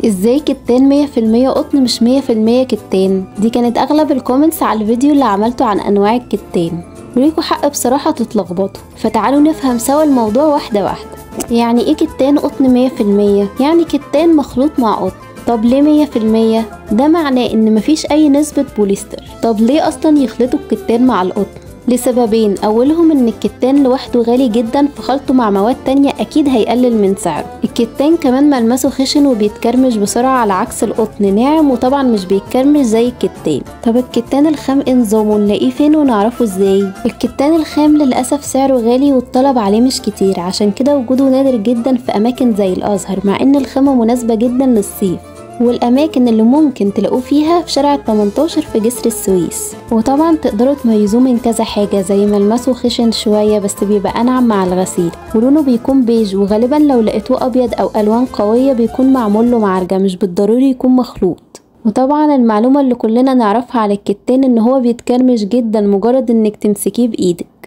ازاي كتان 100% قطن مش 100% كتان؟ دي كانت اغلب الكومنتس على الفيديو اللي عملته عن انواع الكتان، وليكوا حق بصراحة تتلخبطوا، فتعالوا نفهم سوا الموضوع واحدة واحدة. يعني ايه كتان قطن 100%؟ يعني كتان مخلوط مع قطن. طب ليه 100%؟ ده معناه ان مفيش اي نسبة بوليستر. طب ليه اصلا يخلطوا الكتان مع القطن؟ لسببين، اولهم ان الكتان لوحده غالي جدا، فخلطه مع مواد تانية اكيد هيقلل من سعره. الكتان كمان ملمسه خشن وبيتكرمش بسرعة على عكس القطن ناعم وطبعا مش بيتكرمش زي الكتان. طب الكتان الخام نظامه نلاقيه فين ونعرفه ازاي؟ الكتان الخام للاسف سعره غالي والطلب عليه مش كتير، عشان كده وجوده نادر جدا في اماكن زي الازهر، مع ان الخامة مناسبة جدا للصيف. والاماكن اللي ممكن تلاقوه فيها في شارع 18 في جسر السويس. وطبعا تقدروا تميزوه من كذا حاجة، زي ملمسه خشن شوية بس بيبقى انعم مع الغسيل، ولونه بيكون بيج، وغالبا لو لقيتوه ابيض او الوان قوية بيكون معمول له معرجة، مش بالضروري يكون مخلوط. وطبعا المعلومة اللي كلنا نعرفها على الكتان ان هو بيتكرمش جدا مجرد انك تمسكيه بايدك.